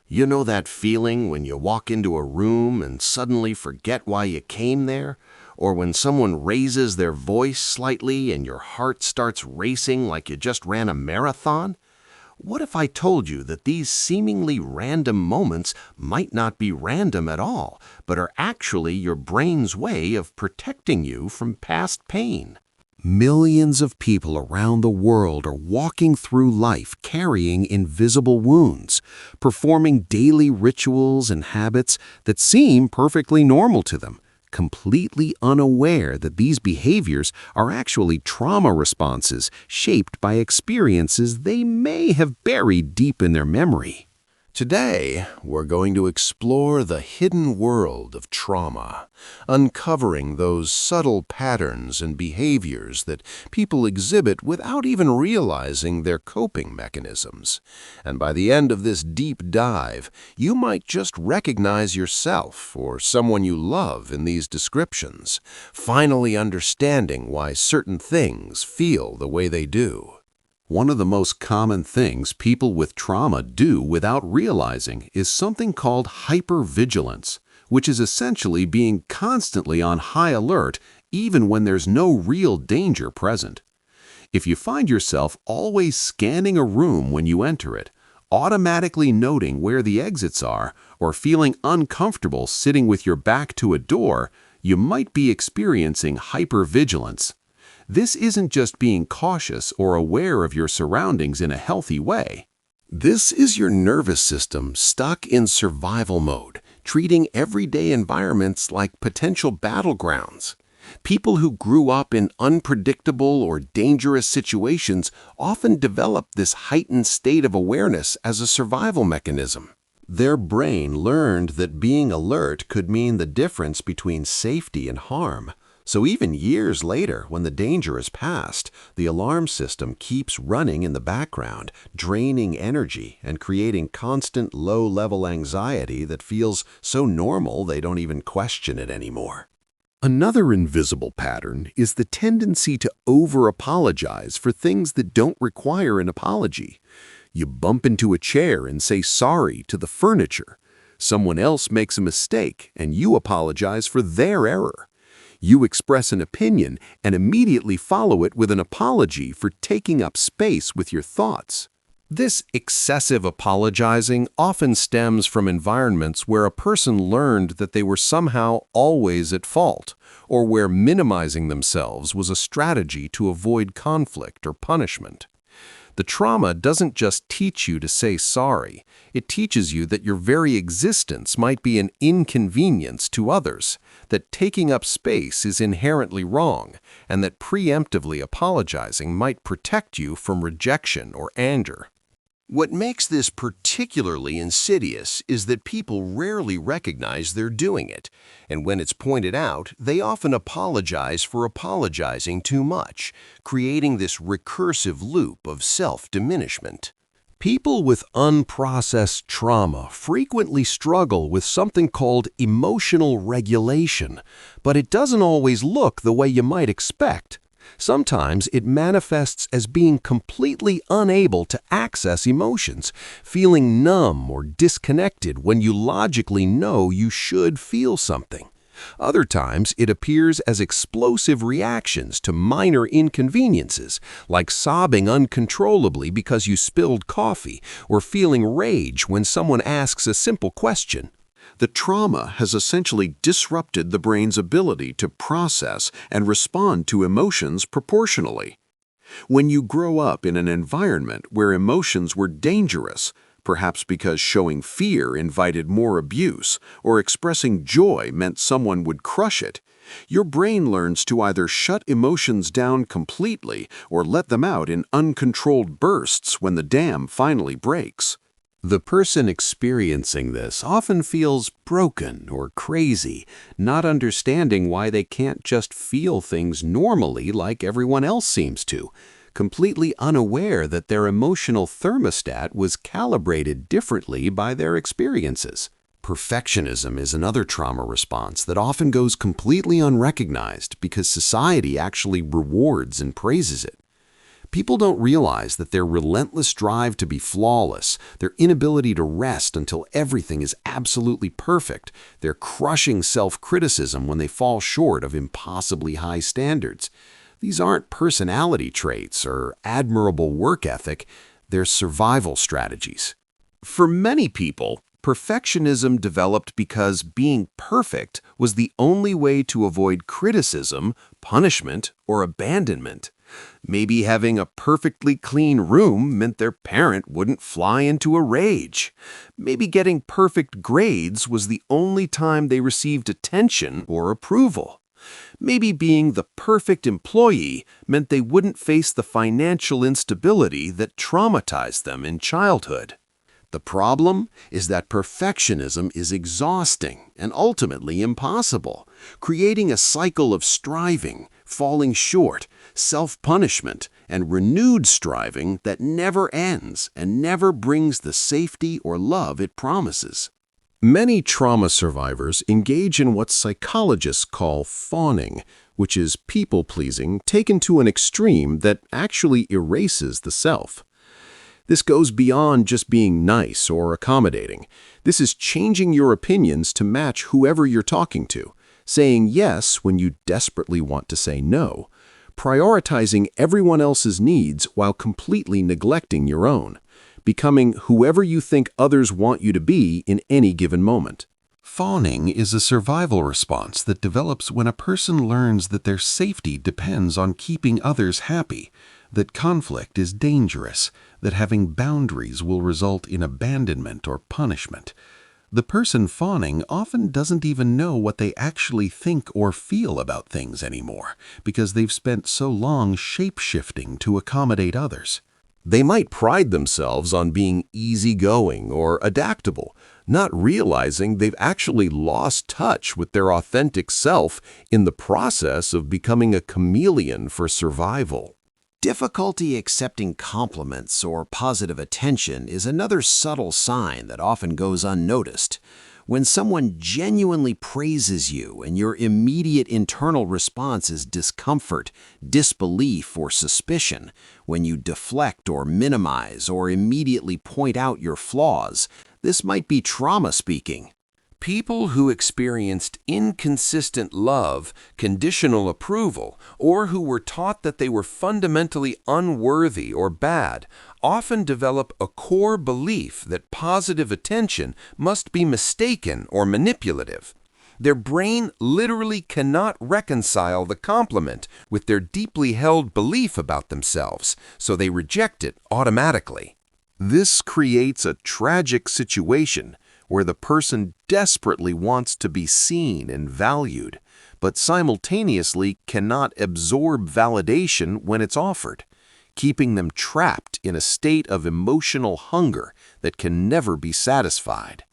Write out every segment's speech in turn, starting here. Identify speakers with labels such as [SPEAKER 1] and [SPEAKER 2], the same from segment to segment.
[SPEAKER 1] You know that feeling when you walk into a room and suddenly forget why you came there? Or when someone raises their voice slightly and your heart starts racing like you just ran a marathon? What if I told you that these seemingly random moments might not be random at all, but are actually your brain's way of protecting you from past pain?
[SPEAKER 2] Millions of people around the world are walking through life carrying invisible wounds, performing daily rituals and habits that seem perfectly normal to them, completely unaware that these behaviors are actually trauma responses shaped by experiences they may have buried deep in their memory.
[SPEAKER 1] Today, we're going to explore the hidden world of trauma, uncovering those subtle patterns and behaviors that people exhibit without even realizing their coping mechanisms. And by the end of this deep dive, you might just recognize yourself or someone you love in these descriptions, finally understanding why certain things feel the way they do.
[SPEAKER 2] One of the most common things people with trauma do without realizing is something called hypervigilance, which is essentially being constantly on high alert even when there's no real danger present. If you find yourself always scanning a room when you enter it, automatically noting where the exits are, or feeling uncomfortable sitting with your back to a door, you might be experiencing hypervigilance. This isn't just being cautious or aware of your surroundings in a healthy way. This is your nervous system stuck in survival mode, treating everyday environments like potential battlegrounds. People who grew up in unpredictable or dangerous situations often develop this heightened state of awareness as a survival mechanism. Their brain learned that being alert could mean the difference between safety and harm. So even years later, when the danger is past, the alarm system keeps running in the background, draining energy and creating constant low-level anxiety that feels so normal they don't even question it anymore. Another invisible pattern is the tendency to over-apologize for things that don't require an apology. You bump into a chair and say sorry to the furniture. Someone else makes a mistake and you apologize for their error. You express an opinion and immediately follow it with an apology for taking up space with your thoughts. This excessive apologizing often stems from environments where a person learned that they were somehow always at fault, or where minimizing themselves was a strategy to avoid conflict or punishment. The trauma doesn't just teach you to say sorry, it teaches you that your very existence might be an inconvenience to others, that taking up space is inherently wrong, and that preemptively apologizing might protect you from rejection or anger. What makes this particularly insidious is that people rarely recognize they're doing it, and when it's pointed out, they often apologize for apologizing too much, creating this recursive loop of self-diminishment. People with unprocessed trauma frequently struggle with something called emotional regulation, but it doesn't always look the way you might expect. Sometimes it manifests as being completely unable to access emotions, feeling numb or disconnected when you logically know you should feel something. Other times it appears as explosive reactions to minor inconveniences, like sobbing uncontrollably because you spilled coffee or feeling rage when someone asks a simple question. The trauma has essentially disrupted the brain's ability to process and respond to emotions proportionally. When you grow up in an environment where emotions were dangerous, perhaps because showing fear invited more abuse or expressing joy meant someone would crush it, your brain learns to either shut emotions down completely or let them out in uncontrolled bursts when the dam finally breaks. The person experiencing this often feels broken or crazy, not understanding why they can't just feel things normally like everyone else seems to, completely unaware that their emotional thermostat was calibrated differently by their experiences. Perfectionism is another trauma response that often goes completely unrecognized because society actually rewards and praises it. People don't realize that their relentless drive to be flawless, their inability to rest until everything is absolutely perfect, their crushing self-criticism when they fall short of impossibly high standards. These aren't personality traits or admirable work ethic, they're survival strategies. For many people, perfectionism developed because being perfect was the only way to avoid criticism, punishment, or abandonment. Maybe having a perfectly clean room meant their parent wouldn't fly into a rage. Maybe getting perfect grades was the only time they received attention or approval. Maybe being the perfect employee meant they wouldn't face the financial instability that traumatized them in childhood. The problem is that perfectionism is exhausting and ultimately impossible, creating a cycle of striving, falling short, self-punishment, and renewed striving that never ends and never brings the safety or love it promises.
[SPEAKER 1] Many trauma survivors engage in what psychologists call fawning, which is people-pleasing taken to an extreme that actually erases the self. This goes beyond just being nice or accommodating. This is changing your opinions to match whoever you're talking to, saying yes when you desperately want to say no, prioritizing everyone else's needs while completely neglecting your own, becoming whoever you think others want you to be in any given moment.
[SPEAKER 2] Fawning is a survival response that develops when a person learns that their safety depends on keeping others happy, that conflict is dangerous, that having boundaries will result in abandonment or punishment. The person fawning often doesn't even know what they actually think or feel about things anymore, because they've spent so long shape-shifting to accommodate others.
[SPEAKER 1] They might pride themselves on being easygoing or adaptable, not realizing they've actually lost touch with their authentic self in the process of becoming a chameleon for survival.
[SPEAKER 3] Difficulty accepting compliments or positive attention is another subtle sign that often goes unnoticed. When someone genuinely praises you and your immediate internal response is discomfort, disbelief, or suspicion, when you deflect or minimize or immediately point out your flaws, this might be trauma speaking.
[SPEAKER 1] People who experienced inconsistent love, conditional approval, or who were taught that they were fundamentally unworthy or bad often develop a core belief that positive attention must be mistaken or manipulative. Their brain literally cannot reconcile the compliment with their deeply held belief about themselves, so they reject it automatically.
[SPEAKER 2] This creates a tragic situation where the person desperately wants to be seen and valued, but simultaneously cannot absorb validation when it's offered, keeping them trapped in a state of emotional hunger that can never be satisfied.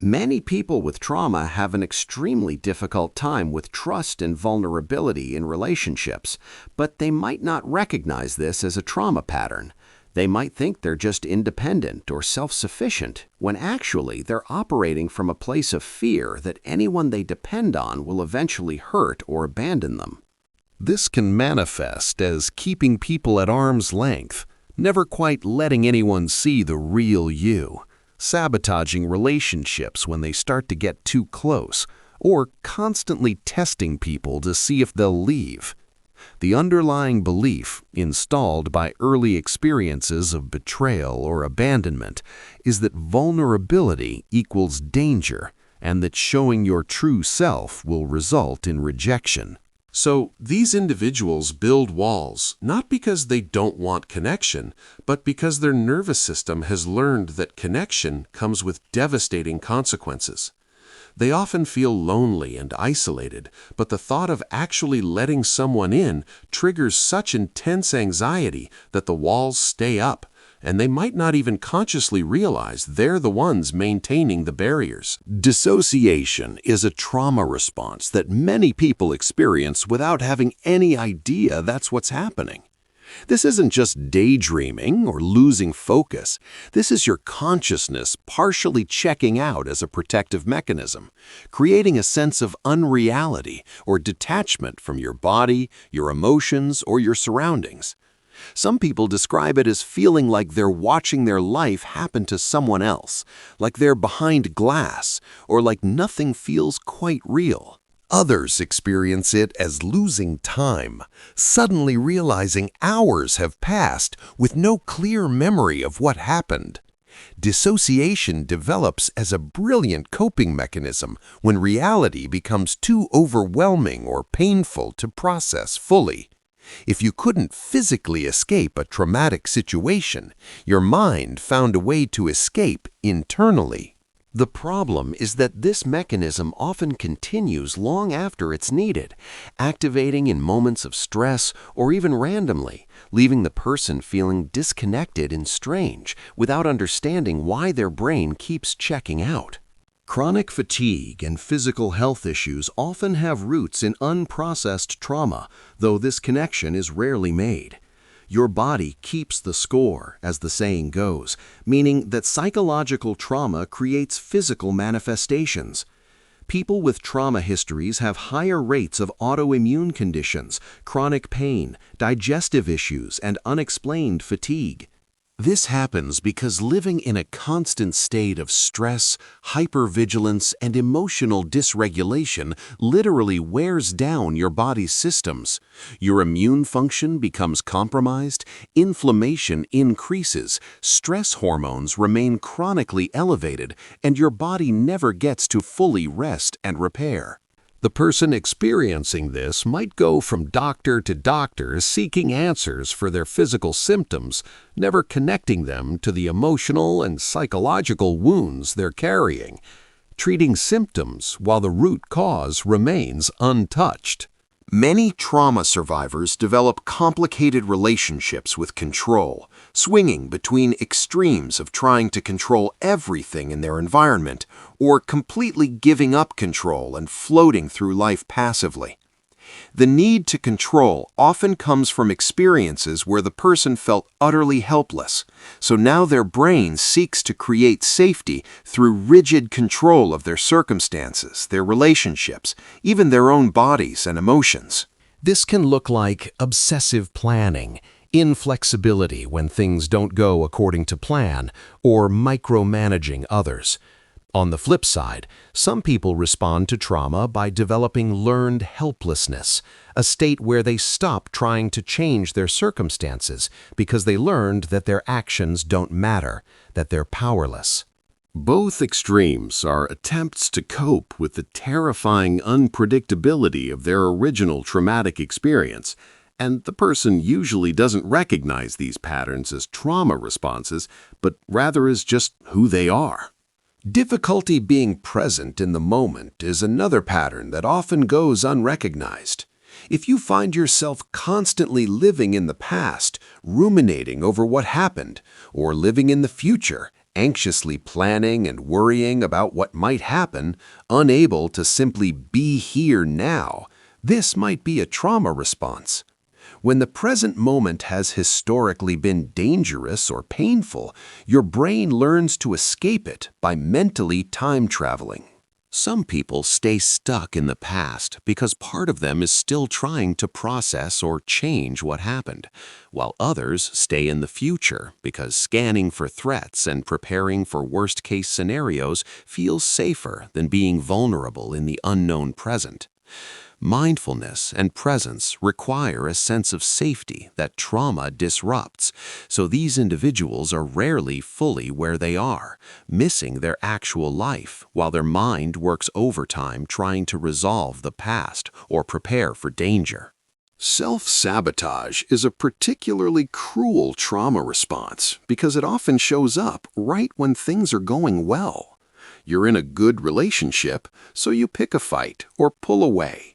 [SPEAKER 3] Many people with trauma have an extremely difficult time with trust and vulnerability in relationships, but they might not recognize this as a trauma pattern. They might think they're just independent or self-sufficient, when actually they're operating from a place of fear that anyone they depend on will eventually hurt or abandon them.
[SPEAKER 2] This can manifest as keeping people at arm's length, never quite letting anyone see the real you, sabotaging relationships when they start to get too close, or constantly testing people to see if they'll leave. The underlying belief, installed by early experiences of betrayal or abandonment, is that vulnerability equals danger and that showing your true self will result in rejection.
[SPEAKER 1] So these individuals build walls, not because they don't want connection, but because their nervous system has learned that connection comes with devastating consequences. They often feel lonely and isolated, but the thought of actually letting someone in triggers such intense anxiety that the walls stay up, and they might not even consciously realize they're the ones maintaining the barriers.
[SPEAKER 2] Dissociation is a trauma response that many people experience without having any idea that's what's happening. This isn't just daydreaming or losing focus. This is your consciousness partially checking out as a protective mechanism, creating a sense of unreality or detachment from your body, your emotions, or your surroundings.
[SPEAKER 3] Some people describe it as feeling like they're watching their life happen to someone else, like they're behind glass, or like nothing feels quite real.
[SPEAKER 1] Others experience it as losing time, suddenly realizing hours have passed with no clear memory of what happened. Dissociation develops as a brilliant coping mechanism when reality becomes too overwhelming or painful to process fully. If you couldn't physically escape a traumatic situation, your mind found a way to escape internally. The problem is that this mechanism often continues long after it's needed, activating in moments of stress or even randomly, leaving the person feeling disconnected and strange without understanding why their brain keeps checking out. Chronic fatigue and physical health issues often have roots in unprocessed trauma, though this connection is rarely made. Your body keeps the score, as the saying goes, meaning that psychological trauma creates physical manifestations. People with trauma histories have higher rates of autoimmune conditions, chronic pain, digestive issues, and unexplained fatigue. This happens because living in a constant state of stress, hypervigilance, and emotional dysregulation literally wears down your body's systems. Your immune function becomes compromised, inflammation increases, stress hormones remain chronically elevated, and your body never gets to fully rest and repair. The person experiencing this might go from doctor to doctor seeking answers for their physical symptoms, never connecting them to the emotional and psychological wounds they're carrying, treating symptoms while the root cause remains untouched. Many trauma survivors develop complicated relationships with control, swinging between extremes of trying to control everything in their environment or completely giving up control and floating through life passively. The need to control often comes from experiences where the person felt utterly helpless, so now their brain seeks to create safety through rigid control of their circumstances, their relationships, even their own bodies and emotions. This can look like obsessive planning, inflexibility when things don't go according to plan, or micromanaging others. On the flip side, some people respond to trauma by developing learned helplessness, a state where they stop trying to change their circumstances because they learned that their actions don't matter, that they're powerless. Both extremes are attempts to cope with the terrifying unpredictability of their original traumatic experience, and the person usually doesn't recognize these patterns as trauma responses, but rather as just who they are. Difficulty being present in the moment is another pattern that often goes unrecognized. If you find yourself constantly living in the past, ruminating over what happened, or living in the future, anxiously planning and worrying about what might happen, unable to simply be here now, this might be a trauma response. When the present moment has historically been dangerous or painful, your brain learns to escape it by mentally time traveling. Some people stay stuck in the past because part of them is still trying to process or change what happened, while others stay in the future because scanning for threats and preparing for worst-case scenarios feels safer than being vulnerable in the unknown present. Mindfulness and presence require a sense of safety that trauma disrupts, so these individuals are rarely fully where they are, missing their actual life while their mind works overtime trying to resolve the past or prepare for danger. Self-sabotage is a particularly cruel trauma response because it often shows up right when things are going well. You're in a good relationship, so you pick a fight or pull away.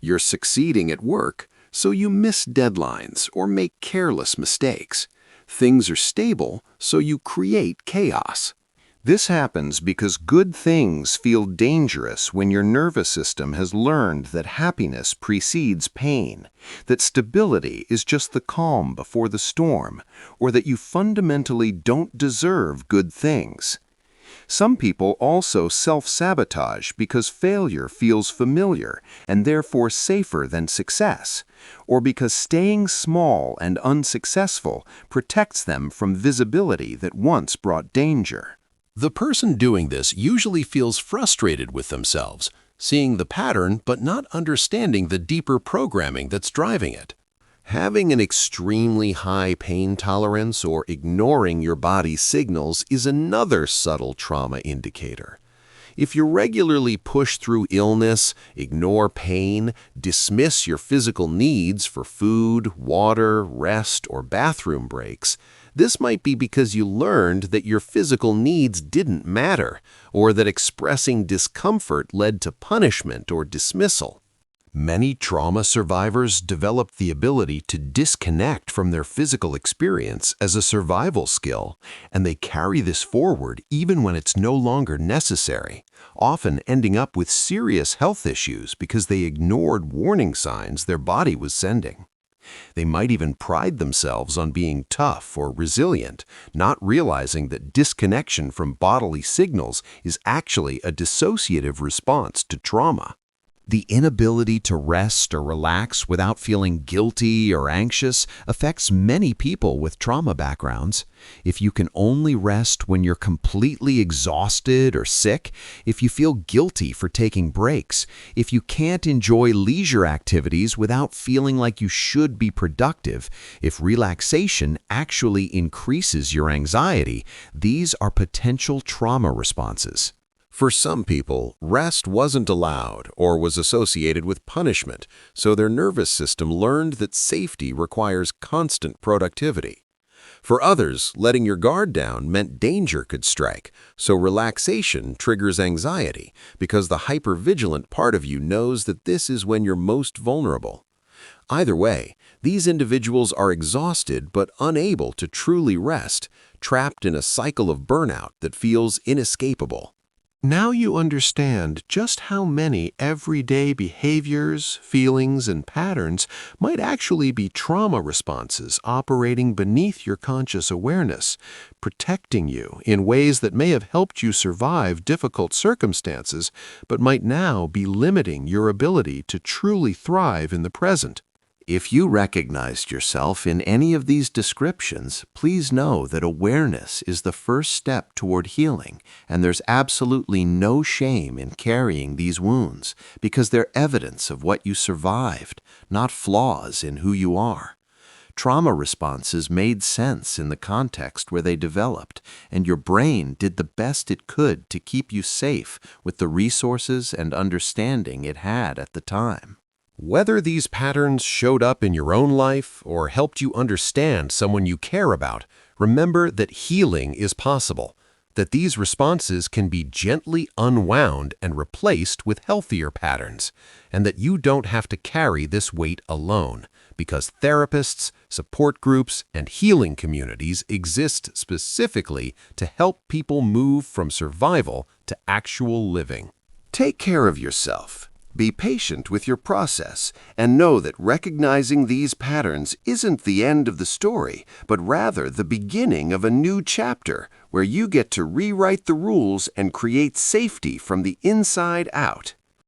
[SPEAKER 1] You're succeeding at work, so you miss deadlines or make careless mistakes. Things are stable, so you create chaos. This happens because good things feel dangerous when your nervous system has learned that happiness precedes pain, that stability is just the calm before the storm, or that you fundamentally don't deserve good things.
[SPEAKER 2] Some people also self-sabotage because failure feels familiar and therefore safer than success, or because staying small and unsuccessful protects them from visibility that once brought danger.
[SPEAKER 1] The person doing this usually feels frustrated with themselves, seeing the pattern but not understanding the deeper programming that's driving it. Having an extremely high pain tolerance or ignoring your body's signals is another subtle trauma indicator. If you regularly push through illness, ignore pain, dismiss your physical needs for food, water, rest, or bathroom breaks, this might be because you learned that your physical needs didn't matter, or that expressing discomfort led to punishment or dismissal. Many trauma survivors develop the ability to disconnect from their physical experience as a survival skill, and they carry this forward even when it's no longer necessary, often ending up with serious health issues because they ignored warning signs their body was sending. They might even pride themselves on being tough or resilient, not realizing that disconnection from bodily signals is actually a dissociative response to trauma. The inability to rest or relax without feeling guilty or anxious affects many people with trauma backgrounds. If you can only rest when you're completely exhausted or sick, if you feel guilty for taking breaks, if you can't enjoy leisure activities without feeling like you should be productive, if relaxation actually increases your anxiety, these are potential trauma responses. For some people, rest wasn't allowed or was associated with punishment, so their nervous system learned that safety requires constant productivity. For others, letting your guard down meant danger could strike, so relaxation triggers anxiety because the hypervigilant part of you knows that this is when you're most vulnerable. Either way, these individuals are exhausted but unable to truly rest, trapped in a cycle of burnout that feels inescapable. Now you understand just how many everyday behaviors, feelings, and patterns might actually be trauma responses operating beneath your conscious awareness, protecting you in ways that may have helped you survive difficult circumstances, but might now be limiting your ability to truly thrive in the present. If you recognized yourself in any of these descriptions, please know that awareness is the first step toward healing, and there's absolutely no shame in carrying these wounds, because they're evidence of what you survived, not flaws in who you are. Trauma responses made sense in the context where they developed, and your brain did the best it could to keep you safe with the resources and understanding it had at the time. Whether these patterns showed up in your own life or helped you understand someone you care about, remember that healing is possible, that these responses can be gently unwound and replaced with healthier patterns, and that you don't have to carry this weight alone, because therapists, support groups, and healing communities exist specifically to help people move from survival to actual living. Take care of yourself. Be patient with your process, and know that recognizing these patterns isn't the end of the story, but rather the beginning of a new chapter where you get to rewrite the rules and create safety from the inside out.